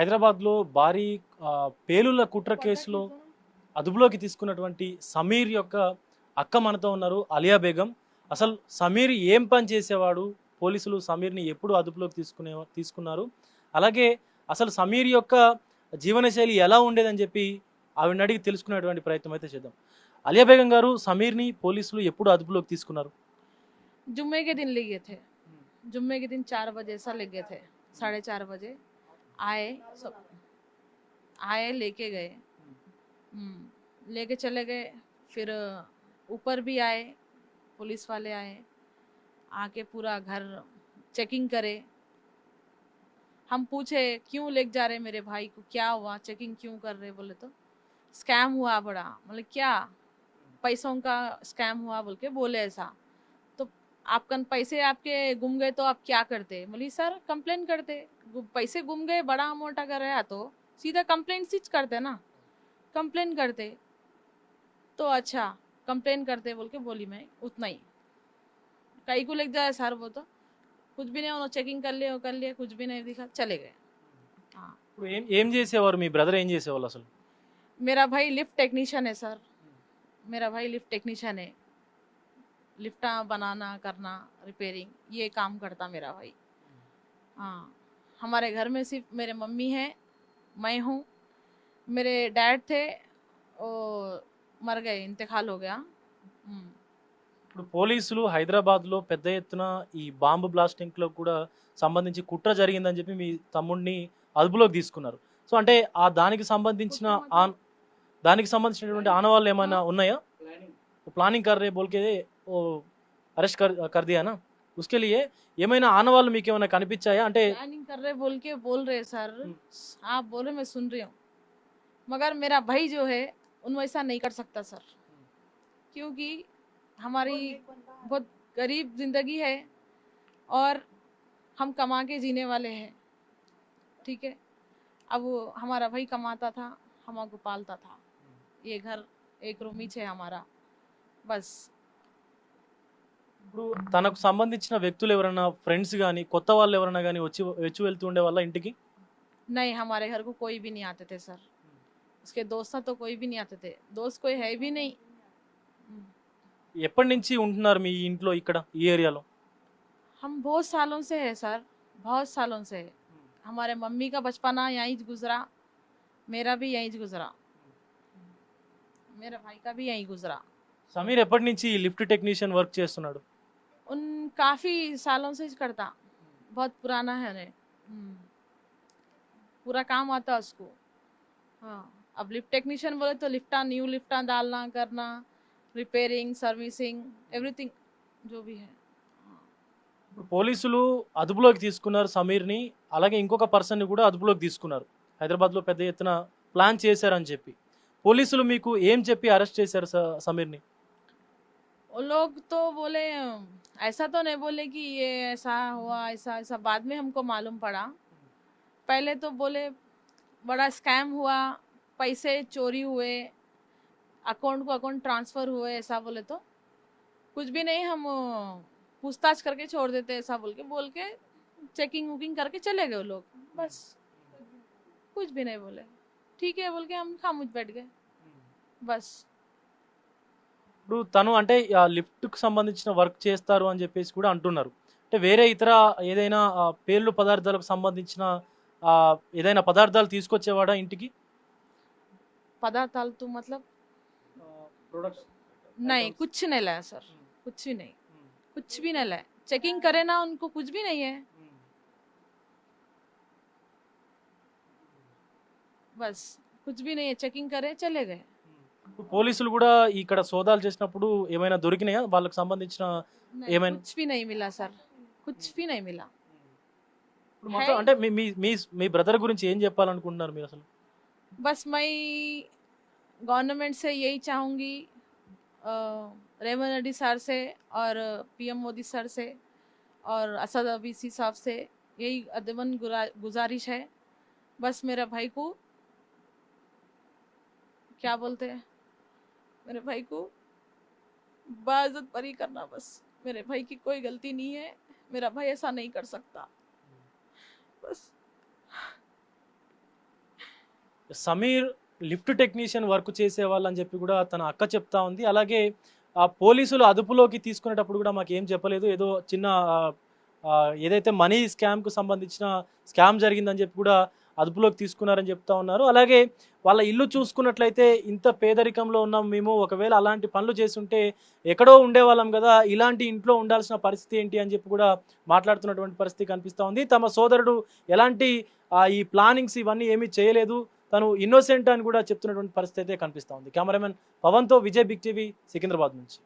హైదరాబాద్లో భారీ పేలుళ్ల కుట్ర కేసులో అదుపులోకి తీసుకున్నటువంటి సమీర్ యొక్క అక్క మనతో ఉన్నారు, అలియా బేగం. అసలు సమీర్ ఏం పని చేసేవాడు, పోలీసులు సమీర్ని ఎప్పుడు అదుపులోకి తీసుకున్నారు, అలాగే అసలు సమీర్ యొక్క జీవనశైలి ఎలా ఉండేదని చెప్పి ఆవిడని అడిగి తెలుసుకునేటువంటి ప్రయత్నం అయితే చేద్దాం. అలియా బేగం గారు, సమీర్ని పోలీసులు ఎప్పుడు అదుపులోకి తీసుకున్నారు? जुम्मे के दिन ले गए थे। जुम्मे के दिन 4 बजे ऐसा ले गए थे, 4:30 बजे आए सब, आए लेके गए, लेके चले गए। फिर ऊपर भी आए, पुलिस वाले आए, आके पूरा घर चेकिंग करे। हम पूछे क्यों लेके जा रहे मेरे भाई को, क्या हुआ, चेकिंग क्यों कर रहे? बोले तो स्कैम हुआ बड़ा। मतलब क्या पैसों का स्कैम हुआ बोल के बोले ऐसा। तो आपका पैसे आपके गुम गए तो आप क्या करते? बोली सर कंप्लेन करते, पैसे गुम गए बड़ा अमाउंट अगर है तो सीधा कंप्लेन स्टिच करते ना, कंप्लेन करते। तो अच्छा कंप्लेन करते बोल के बोली मैं, उतना ही। कई को लेके जाए सर, वो तो कुछ भी नहीं, उन्होंने चेकिंग कर लिया, कुछ भी नहीं दिखा, चले गए। हाँ, ఏం చేసేవారు మీ బ్రదర్? ఏం చేసేవాళ్ళు అసలు? मेरा भाई लिफ्ट टेक्नीशियन है सर, मेरा भाई लिफ्ट टेक्नीशियन है। लिफ्टा बनाना करना, रिपेयरिंग, ये काम करता मेरा भाई। हाँ, हमारे घर में सिर्फ मेरे मम्मी हैं, मैं हूँ। मेरे डैड थे, वो मर गए, इंतकाल हो गया। ఇప్పుడు పోలీసులు హైదరాబాద్లో పెద్ద ఎత్తున ఈ బాంబు బ్లాస్టింగ్లో కూడా సంబంధించి కుట్ర జరిగిందని చెప్పి మీ తమ్ముడిని అదుపులోకి తీసుకున్నారు. సో అంటే ఆ దానికి సంబంధించినటువంటి ఆనవాళ్ళు ఏమైనా ఉన్నాయా? ప్లానింగ్ कर रहे बोल के वो अरेस्ट कर दिया ना, उसके लिए ఏమైనా ఆనవాళ్ళు మీకు ఏమైనా కనిపించాయా? అంటే प्लानिंग कर रहे बोल के बोल रहे सर, आप बोल रहे मैं सुन रही हूँ, मगर मेरा भाई जो है उन वैसा नहीं कर सकता सर, क्योंकि हमारी बहुत गरीब जिंदगी है और हम कमा के जीने वाले हैं, ठीक है। अब हमारा भाई कमाता था, हमको पालता था। ये घर एक रूम ही है हमारा, बस। ఇప్పుడు తనకు సంబంధించిన వ్యక్తులు ఎవరైనా, ఫ్రెండ్స్ కానీ కొత్త వాళ్ళు ఎవరైనా కానీ వచ్చి వెళ్తూ ఉండే వాళ్ళ ఇంటికి? नहीं, हमारे घर को कोई भी नहीं आते थे सर, उसके दोस्त तो कोई भी नहीं आते थे, दोस्त कोई है भी नहीं। ఎప్పటి నుంచి ఉంటున్నారు మీ ఇంట్లో ఇక్కడ ఈ ఏరియాలో? हम बहुत सालों से है सर, बहुत सालों से है। हमारे मम्मी का बचपना यहीं गुजरा, मेरा भी यहीं गुजरा, मेरे भाई का भी यहीं गुजरा। సమీర్ ఎప్పటి నుంచి లిఫ్ట్ టెక్నీషియన్ వర్క్ చేస్తున్నాడు? उन काफ़ी सालों से करता, बहुत पुराना है ने, पूरा काम आता उसको। हाँ, अब लिफ्ट टेक्नीशियन बोले तो न्यू लिफ्टा डालना करना, रिपेयरिंग, सर्विसिंग, एवरीथिंग जो भी है। పోలీసులు అదుపులోకి తీసుకున్నారు సమీర్ని, అలాగే ఇంకొక పర్సన్ని కూడా అదుపులోకి తీసుకున్నారు. హైదరాబాద్లో పెద్ద ఎత్తున ప్లాన్ చేశారని చెప్పి పోలీసులు మీకు ఏం చెప్పి అరెస్ట్ చేశారు సమీర్ని? वो लोग तो बोले, ऐसा तो नहीं बोले कि ये ऐसा हुआ, ऐसा ऐसा बाद में हमको मालूम पड़ा। पहले तो बोले बड़ा स्कैम हुआ, पैसे चोरी हुए, अकाउंट को अकाउंट ट्रांसफ़र हुए, ऐसा बोले तो कुछ भी नहीं, हम पूछताछ करके छोड़ देते, ऐसा बोल के चेकिंग वुकिंग करके चले गए वो लोग, बस। कुछ भी नहीं बोले, ठीक है बोल के हम खामोश बैठ गए, बस। ఇప్పుడు తను అంటే లిఫ్ట్కి సంబంధించిన వర్క్ చేస్తారు అని చెప్పేసి కూడా అంటున్నారు. అంటే వేరే ఇతర ఏదైనా పేర్లు పదార్థాలకు సంబంధించిన ఏదైనా పదార్థాలు తీసుకొచ్చేవాడా ఇంటికి? पदार्थाल तो मतलब ప్రొడక్ట్స్ नहीं, कुछ नहीं लाया सर, कुछ भी नहीं, कुछ भी नहीं लाया। चेकिंग करे ना, उनको कुछ भी नहीं है, बस कुछ भी नहीं है, चेकिंग करे चले गए। పోలీసులు కూడా ఇక్కడ సోదాలు చేసినప్పుడు ఏమైనా దొరికినాయా వాళ్ళకి సంబంధించిన? नहीं, ఏమైనా कुछ भी नहीं मिला सर, कुछ भी नहीं मिला। ఇప్పుడు మొత్తం అంటే మీ మీ మీ మీ బ్రదర్ గురించి ఏం చెప్పాలనుకుంటున్నారు మీరు అసలు? बस मैं गवर्नमेंट से यही चाहूँगी, रेवंत रेड्डी सर से और पीएम मोदी सर से और असद अवीसी साहब से यही अदमन गुजारिश है, बस मेरे भाई को क्या बोलते हैं, मेरे भाई को बाइज्जत बरी करना, बस। मेरे भाई की कोई गलती नहीं है, मेरा भाई ऐसा नहीं कर सकता, बस। సమీర్ లిఫ్ట్ టెక్నీషియన్ వర్క్ చేసేవాళ్ళని చెప్పి కూడా తన అక్క చెప్తా ఉంది. అలాగే ఆ పోలీసులు అదుపులోకి తీసుకునేటప్పుడు కూడా మాకు ఏం చెప్పలేదు. ఏదో చిన్న ఏదైతే మనీ స్కామ్కు సంబంధించిన స్కామ్ జరిగిందని చెప్పి కూడా అదుపులోకి తీసుకున్నారని చెప్తా ఉన్నారు. అలాగే వాళ్ళ ఇల్లు చూసుకున్నట్లయితే ఇంత పేదరికంలో ఉన్నాం మేము, ఒకవేళ అలాంటి పనులు చేస్తుంటే ఎక్కడో ఉండేవాళ్ళం కదా, ఇలాంటి ఇంట్లో ఉండాల్సిన పరిస్థితి ఏంటి అని చెప్పి కూడా మాట్లాడుతున్నటువంటి పరిస్థితి కనిపిస్తూ ఉంది. తమ సోదరుడు ఎలాంటి ఈ ప్లానింగ్స్ ఇవన్నీ ఏమీ చేయలేదు, తను ఇన్నోసెంట్ అని కూడా చెప్తున్నటువంటి పరిస్థితి అయితే కనిపిస్తూ ఉంది. కెమెరామెన్ పవన్తో విజయ్, బిగ్ టీవీ, సికింద్రాబాద్ నుంచి.